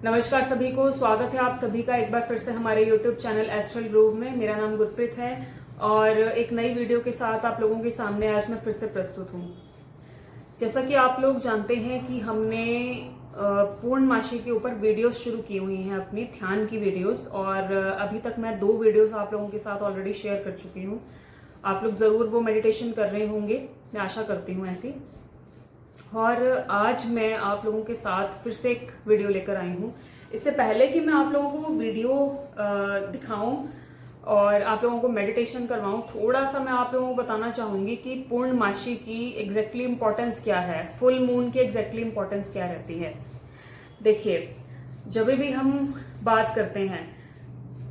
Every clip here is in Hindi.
नमस्कार सभी को, स्वागत है आप सभी का एक बार फिर से हमारे YouTube चैनल एस्ट्रल ग्रूव में। मेरा नाम गुरप्रीत है और एक नई वीडियो के साथ आप लोगों के सामने आज मैं फिर से प्रस्तुत हूँ। जैसा कि आप लोग जानते हैं कि हमने पूर्णमासी के ऊपर वीडियोस शुरू की हुई हैं, अपनी ध्यान की वीडियोस, और अभी तक मैं 2 वीडियोस आप लोगों के साथ ऑलरेडी शेयर कर चुकी हूँ। आप लोग जरूर वो मेडिटेशन कर रहे होंगे, मैं आशा करती हूँ ऐसी। और आज मैं आप लोगों के साथ फिर से एक वीडियो लेकर आई हूँ। इससे पहले कि मैं आप लोगों को वो वीडियो दिखाऊं और आप लोगों को मेडिटेशन करवाऊं, थोड़ा सा मैं आप लोगों को बताना चाहूंगी कि पूर्णमासी की एग्जैक्टली इंपॉर्टेंस क्या है, फुल मून की एग्जैक्टली इंपॉर्टेंस क्या रहती है। देखिए, जब भी हम बात करते हैं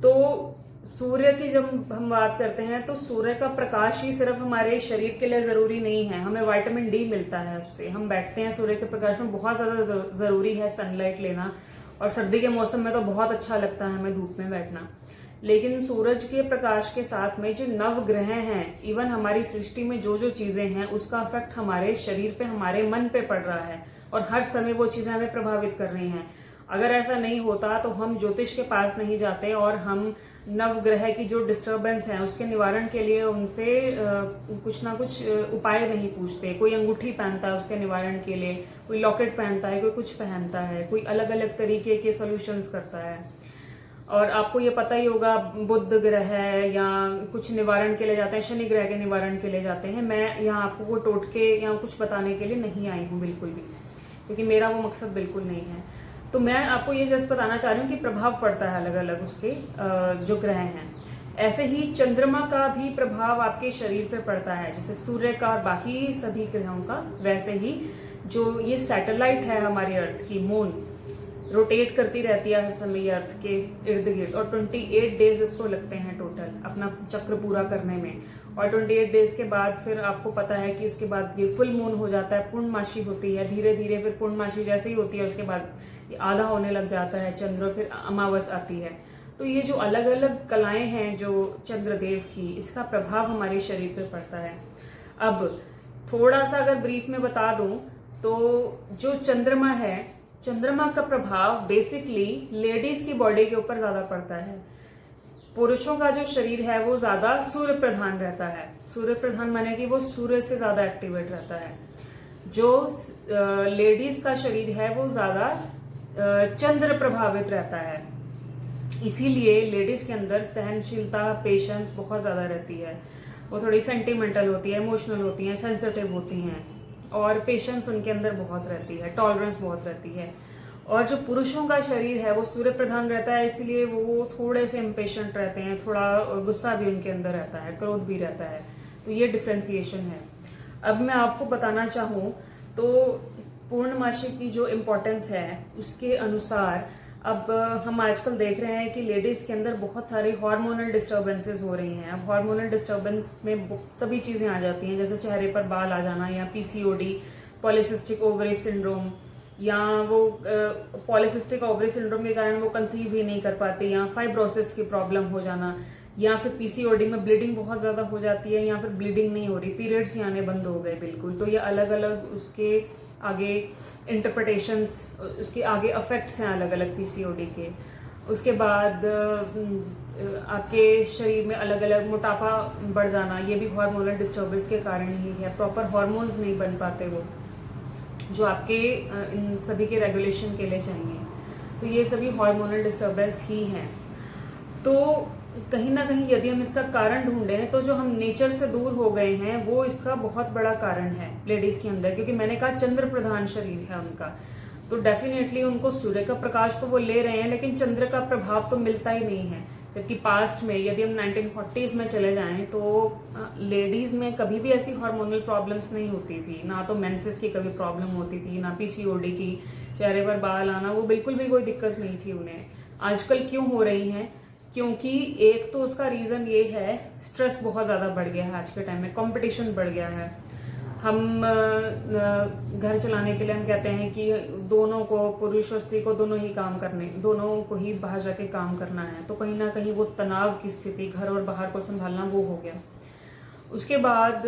तो सूर्य की जब हम बात करते हैं तो सूर्य का प्रकाश ही सिर्फ हमारे शरीर के लिए जरूरी नहीं है, हमें विटामिन डी मिलता है उससे। हम बैठते हैं सूर्य के प्रकाश में, बहुत ज्यादा जरूरी है सनलाइट लेना, और सर्दी के मौसम में तो बहुत अच्छा लगता है हमें धूप में बैठना। लेकिन सूरज के प्रकाश के साथ में जो नव ग्रह हैं, इवन हमारी सृष्टि में जो जो चीजें हैं, उसका इफेक्ट हमारे शरीर पे, हमारे मन पे पड़ रहा है, और हर समय वो चीजें हमें प्रभावित कर रही हैं। अगर ऐसा नहीं होता तो हम ज्योतिष के पास नहीं जाते और हम नवग्रह की जो डिस्टरबेंस है उसके निवारण के लिए उनसे कुछ ना कुछ उपाय नहीं पूछते। कोई अंगूठी पहनता है उसके निवारण के लिए, कोई लॉकेट पहनता है, कोई कुछ पहनता है, कोई अलग अलग तरीके के सॉल्यूशंस करता है। और आपको ये पता ही होगा, बुध ग्रह या कुछ निवारण के लिए जाते हैं, शनि ग्रह के निवारण के लिए जाते हैं। मैं यहाँ आपको वो टोटके या कुछ बताने के लिए नहीं आई हूँ बिल्कुल भी, क्योंकि मेरा वो मकसद बिल्कुल नहीं है। तो मैं आपको ये जस्ट बताना चाह रही हूँ कि प्रभाव पड़ता है अलग अलग उसके जो ग्रह हैं। ऐसे ही चंद्रमा का भी प्रभाव आपके शरीर पे पड़ता है, जैसे सूर्य का और बाकी सभी ग्रहों का। वैसे ही जो ये सैटेलाइट है हमारी अर्थ की, मून रोटेट करती रहती है हर समय अर्थ के इर्द गिर्द, और 28 डेज इसको लगते हैं टोटल अपना चक्र पूरा करने में। और 28 डेज के बाद फिर आपको पता है कि उसके बाद ये फुल मून हो जाता है, पूर्णमासी होती है। धीरे धीरे फिर पूर्णमासी जैसे ही होती है उसके बाद ये आधा होने लग जाता है चंद्र, फिर अमावस आती है। तो ये जो अलग अलग कलाएं हैं जो चंद्रदेव की, इसका प्रभाव हमारे शरीर पर पड़ता है। अब थोड़ा सा अगर ब्रीफ में बता दूं तो जो चंद्रमा है, चंद्रमा का प्रभाव बेसिकली लेडीज की बॉडी के ऊपर ज्यादा पड़ता है। पुरुषों का जो शरीर है वो ज्यादा सूर्य प्रधान रहता है। सूर्य प्रधान माने कि वो सूर्य से ज्यादा एक्टिवेट रहता है। जो लेडीज का शरीर है वो ज्यादा चंद्र प्रभावित रहता है। इसीलिए लेडीज के अंदर सहनशीलता, पेशेंस बहुत ज्यादा रहती है। वो थोड़ी सेंटिमेंटल होती है, इमोशनल होती हैं, सेंसिटिव होती हैं, और पेशेंस उनके अंदर बहुत रहती है, टॉलरेंस बहुत रहती है। और जो पुरुषों का शरीर है वो सूर्य प्रधान रहता है, इसलिए वो थोड़े से इम्पेशेंट रहते हैं, थोड़ा गुस्सा भी उनके अंदर रहता है, क्रोध भी रहता है। तो ये डिफ्रेंसिएशन है। अब मैं आपको बताना चाहूँ तो पूर्णमासी की जो इम्पोर्टेंस है उसके अनुसार अब हम आजकल देख रहे हैं कि लेडीज के अंदर बहुत सारे हार्मोनल डिस्टर्बेंसेस हो रही हैं। अब हार्मोनल डिस्टर्बेंस में सभी चीजें आ जाती हैं, जैसे चेहरे पर बाल आ जाना, या पीसीओडी, पॉलीसिस्टिक ओवरी सिंड्रोम, या वो पॉलीसिस्टिक ओवरी सिंड्रोम के कारण वो कंसीव ही नहीं कर पाते, या फाइब्रोसिस की प्रॉब्लम हो जाना, या फिर पीसीओडी में ब्लीडिंग बहुत ज्यादा हो जाती है, या फिर ब्लीडिंग नहीं हो रही, पीरियड्स ही आने बंद हो गए बिल्कुल। तो ये अलग अलग उसके आगे इंटरप्रिटेशंस, उसके आगे इफेक्ट्स हैं अलग अलग पीसीओडी के। उसके बाद आपके शरीर में अलग अलग मोटापा बढ़ जाना, ये भी हार्मोनल डिस्टर्बेंस के कारण ही है। प्रॉपर हार्मोन्स नहीं बन पाते वो जो आपके इन सभी के रेगुलेशन के लिए चाहिए। तो ये सभी हार्मोनल डिस्टर्बेंस ही हैं। तो कहीं ना कहीं यदि हम इसका कारण ढूंढें तो जो हम नेचर से दूर हो गए हैं वो इसका बहुत बड़ा कारण है लेडीज के अंदर, क्योंकि मैंने कहा चंद्र प्रधान शरीर है उनका। तो डेफिनेटली उनको सूर्य का प्रकाश तो वो ले रहे हैं, लेकिन चंद्र का प्रभाव तो मिलता ही नहीं है। जबकि पास्ट में यदि हम 1940s में चले जाएं तो लेडीज में कभी भी ऐसी हार्मोनल प्रॉब्लम्स नहीं होती थी, ना तो मेंसेस की कभी प्रॉब्लम होती थी, ना पीसीओडी की, चेहरे पर बाल आना, वो बिल्कुल भी कोई दिक्कत नहीं थी उन्हें। आजकल क्यों हो रही हैं? क्योंकि एक तो उसका रीजन ये है, स्ट्रेस बहुत ज्यादा बढ़ गया है आज के टाइम में, कंपटीशन बढ़ गया है। हम घर चलाने के लिए हम कहते हैं कि दोनों को, पुरुष और स्त्री को दोनों ही काम करने, दोनों को ही बाहर जाके काम करना है। तो कहीं ना कहीं वो तनाव की स्थिति, घर और बाहर को संभालना, वो हो गया। उसके बाद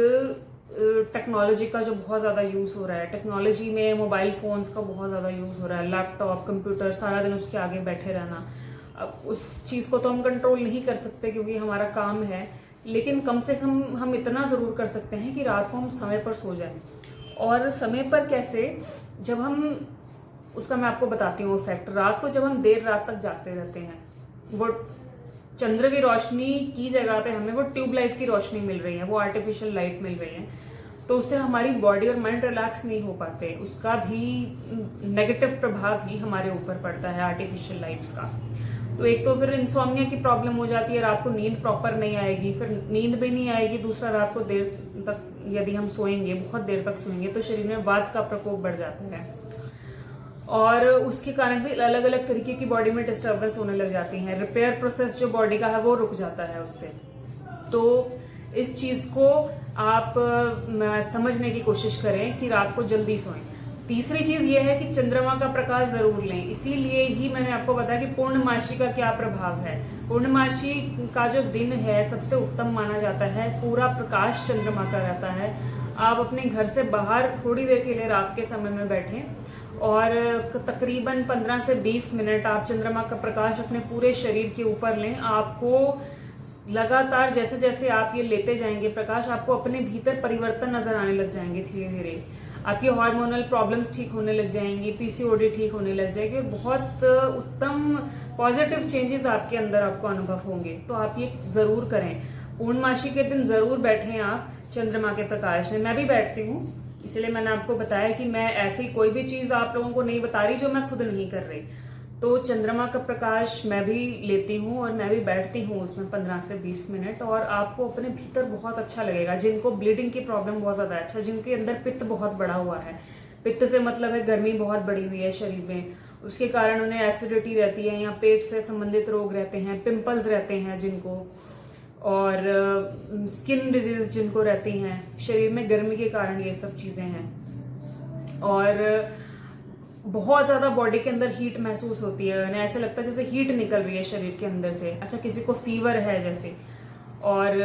टेक्नोलॉजी का जो बहुत ज़्यादा यूज़ हो रहा है, टेक्नोलॉजी में मोबाइल फ़ोन्स का बहुत ज़्यादा यूज़ हो रहा है, लैपटॉप कंप्यूटर, सारा दिन उसके आगे बैठे रहना। अब उस चीज़ को तो हम कंट्रोल नहीं कर सकते क्योंकि हमारा काम है, लेकिन कम से कम हम इतना ज़रूर कर सकते हैं कि रात को हम समय पर सो जाएं। और समय पर कैसे, जब हम, उसका मैं आपको बताती हूँ इफेक्ट। रात को जब हम देर रात तक जागते रहते हैं, वो चंद्र की रोशनी की जगह पे हमें वो ट्यूबलाइट की रोशनी मिल रही है, वो आर्टिफिशियल लाइट मिल रही है, तो उससे हमारी बॉडी और माइंड रिलैक्स नहीं हो पाते। उसका भी नेगेटिव प्रभाव ही हमारे ऊपर पड़ता है आर्टिफिशियल लाइट्स का। तो एक तो फिर इंसोम्निया की प्रॉब्लम हो जाती है, रात को नींद प्रॉपर नहीं आएगी, फिर नींद भी नहीं आएगी। दूसरा, रात को देर तक यदि हम सोएंगे, बहुत देर तक सोएंगे, तो शरीर में वात का प्रकोप बढ़ जाता है और उसके कारण भी अलग अलग तरीके की बॉडी में डिस्टर्बेंस होने लग जाती है। रिपेयर प्रोसेस जो बॉडी का है वो रुक जाता है उससे। तो इस चीज को आप समझने की कोशिश करें कि रात को जल्दी सोएं। तीसरी चीज ये है कि चंद्रमा का प्रकाश जरूर लें। इसीलिए ही मैंने आपको बताया कि पूर्णमासी का क्या प्रभाव है। पूर्णमासी का जो दिन है सबसे उत्तम माना जाता है, पूरा प्रकाश चंद्रमा का रहता है। आप अपने घर से बाहर थोड़ी देर के लिए रात के समय में बैठें और तकरीबन 15 से 20 मिनट आप चंद्रमा का प्रकाश अपने पूरे शरीर के ऊपर लें। आपको लगातार जैसे जैसे आप ये लेते जाएंगे प्रकाश, आपको अपने भीतर परिवर्तन नजर आने लग जाएंगे। धीरे धीरे आपकी हार्मोनल प्रॉब्लम्स ठीक होने लग जाएंगी, पीसीओडी ठीक होने लग जाएगी, बहुत उत्तम पॉजिटिव चेंजेस आपके अंदर आपको अनुभव होंगे। तो आप ये जरूर करें। पूर्णमासी के दिन जरूर बैठें आप चंद्रमा के प्रकाश में। मैं भी बैठती हूँ, इसलिए मैंने आपको बताया कि मैं ऐसी कोई भी चीज आप लोगों को नहीं बता रही जो मैं खुद नहीं कर रही। तो चंद्रमा का प्रकाश मैं भी लेती हूँ और मैं भी बैठती हूँ उसमें 15 से 20 मिनट, और आपको अपने भीतर बहुत अच्छा लगेगा। जिनको ब्लीडिंग की प्रॉब्लम बहुत ज्यादा है, अच्छा जिनके अंदर पित्त बहुत बड़ा हुआ है, पित्त से मतलब है गर्मी बहुत बढ़ी हुई है शरीर में, उसके कारण उन्हें एसिडिटी रहती है या पेट से संबंधित रोग रहते हैं, पिंपल्स रहते हैं जिनको, और स्किन डिजीज जिनको रहती हैं, शरीर में गर्मी के कारण ये सब चीजें हैं। और बहुत ज्यादा बॉडी के अंदर हीट महसूस होती है, उन्हें ऐसे लगता है जैसे हीट निकल रही है शरीर के अंदर से। अच्छा, किसी को फीवर है जैसे, और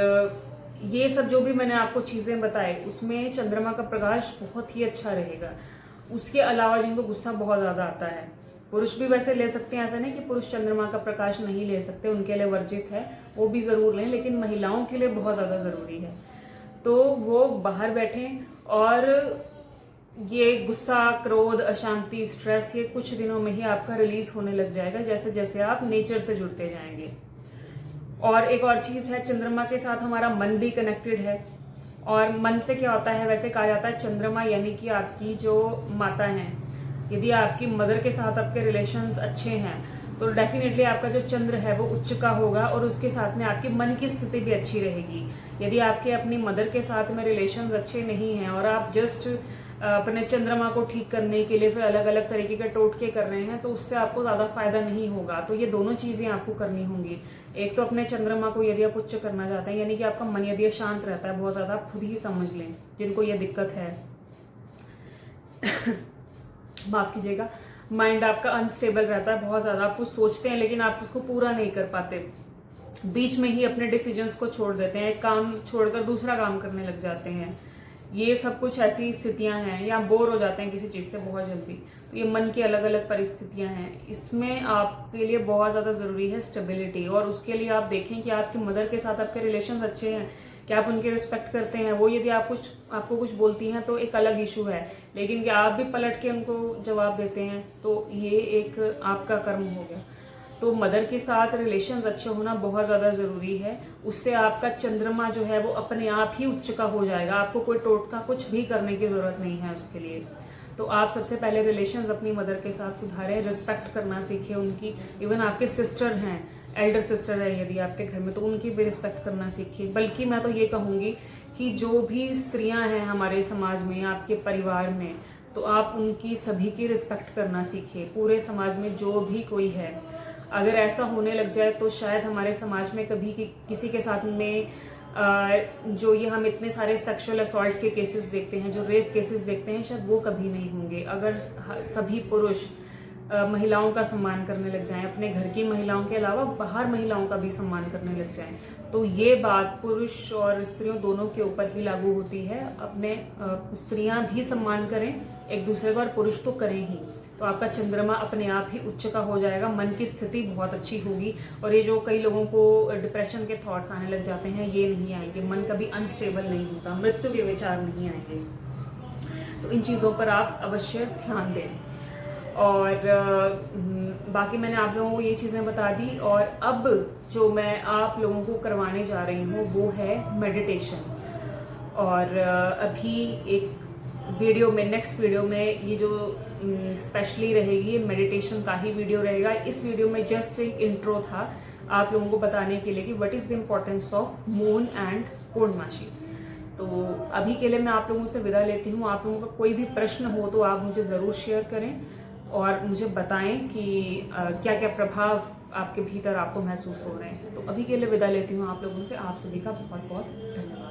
ये सब जो भी मैंने आपको चीजें बताई उसमें चंद्रमा का प्रकाश बहुत ही अच्छा रहेगा। उसके अलावा जिनको गुस्सा बहुत ज्यादा आता है, पुरुष भी वैसे ले सकते हैं, ऐसा नहीं कि पुरुष चंद्रमा का प्रकाश नहीं ले सकते, उनके लिए वर्जित है, वो भी जरूर लें, लेकिन महिलाओं के लिए बहुत ज्यादा जरूरी है। तो वो बाहर बैठें और ये गुस्सा, क्रोध, अशांति, स्ट्रेस, ये कुछ दिनों में ही आपका रिलीज होने लग जाएगा जैसे जैसे आप नेचर से जुड़ते जाएंगे। और एक और चीज है, चंद्रमा के साथ हमारा मन भी कनेक्टेड है। और मन से क्या होता है, वैसे कहा जाता है चंद्रमा यानी कि आपकी जो माता है, यदि आपकी मदर के साथ आपके रिलेशंस अच्छे हैं तो डेफिनेटली आपका जो चंद्र है वो उच्च का होगा और उसके साथ में आपकी मन की स्थिति भी अच्छी रहेगी। यदि आपके अपनी मदर के साथ में रिलेशंस अच्छे नहीं हैं और आप जस्ट अपने चंद्रमा को ठीक करने के लिए फिर अलग अलग तरीके के टोटके कर रहे हैं, तो उससे आपको ज्यादा फायदा नहीं होगा। तो ये दोनों चीजें आपको करनी होंगी। एक तो अपने चंद्रमा को यदि आप उच्च करना चाहते हैं, यानी कि आपका मन यदि शांत रहता है बहुत ज्यादा, आप खुद ही समझ लें जिनको ये दिक्कत है माफ कीजिएगा, माइंड आपका अनस्टेबल रहता है बहुत ज्यादा, आप कुछ सोचते हैं लेकिन आप उसको पूरा नहीं कर पाते, बीच में ही अपने डिसीजंस को छोड़ देते हैं, एक काम छोड़कर दूसरा काम करने लग जाते हैं, ये सब कुछ ऐसी स्थितियां हैं, या बोर हो जाते हैं किसी चीज से बहुत जल्दी। तो ये मन की अलग अलग परिस्थितियां हैं। इसमें आपके लिए बहुत ज्यादा जरूरी है स्टेबिलिटी, और उसके लिए आप देखें कि आपकी मदर के साथ आपके रिलेशन अच्छे हैं, कि आप उनके रिस्पेक्ट करते हैं। वो यदि आपको कुछ बोलती हैं तो एक अलग इशू है, लेकिन कि आप भी पलट के उनको जवाब देते हैं तो ये एक आपका कर्म हो गया। तो मदर के साथ रिलेशंस अच्छे होना बहुत ज्यादा जरूरी है। उससे आपका चंद्रमा जो है वो अपने आप ही उच्च का हो जाएगा, आपको कोई टोटका कुछ भी करने की जरूरत नहीं है उसके लिए। तो आप सबसे पहले रिलेशंस अपनी मदर के साथ सुधारें, रिस्पेक्ट करना सीखें उनकी। इवन आपके सिस्टर हैं, एल्डर सिस्टर है यदि आपके घर में, तो उनकी भी रिस्पेक्ट करना सीखिए। बल्कि मैं तो ये कहूंगी कि जो भी स्त्रियां हैं हमारे समाज में, आपके परिवार में, तो आप उनकी सभी की रिस्पेक्ट करना सीखिए। पूरे समाज में जो भी कोई है, अगर ऐसा होने लग जाए तो शायद हमारे समाज में कभी किसी के साथ में जो ये हम इतने सारे सेक्सुअल असॉल्ट के केसेस देखते हैं, जो रेप केसेस देखते हैं, शायद वो कभी नहीं होंगे। अगर सभी पुरुष महिलाओं का सम्मान करने लग जाएं, अपने घर की महिलाओं के अलावा बाहर महिलाओं का भी सम्मान करने लग जाएं। तो ये बात पुरुष और स्त्रियों दोनों के ऊपर ही लागू होती है। अपने स्त्रियां भी सम्मान करें एक दूसरे का, और पुरुष तो करें ही। तो आपका चंद्रमा अपने आप ही उच्च का हो जाएगा, मन की स्थिति बहुत अच्छी होगी। और ये जो कई लोगों को डिप्रेशन के थॉट्स आने लग जाते हैं, ये नहीं आएंगे। मन कभी अनस्टेबल नहीं होता, मृत्यु के विचार नहीं आएंगे। तो इन चीज़ों पर आप अवश्य ध्यान दें। और बाकी मैंने आप लोगों को ये चीज़ें बता दी। और अब जो मैं आप लोगों को करवाने जा रही हूँ वो है मेडिटेशन। और अभी एक वीडियो में, नेक्स्ट वीडियो में, ये जो स्पेशली रहेगी ये मेडिटेशन का ही वीडियो रहेगा। इस वीडियो में जस्ट एक इंट्रो था आप लोगों को बताने के लिए कि what is the importance of moon and पूर्णमासी। तो अभी के लिए मैं आप लोगों से विदा लेती हूँ। आप लोगों का कोई भी प्रश्न हो तो आप मुझे ज़रूर शेयर करें और मुझे बताएं कि क्या क्या प्रभाव आपके भीतर आपको महसूस हो रहे हैं। तो अभी के लिए विदा लेती हूँ आप लोगों से। आप सभी का बहुत बहुत धन्यवाद।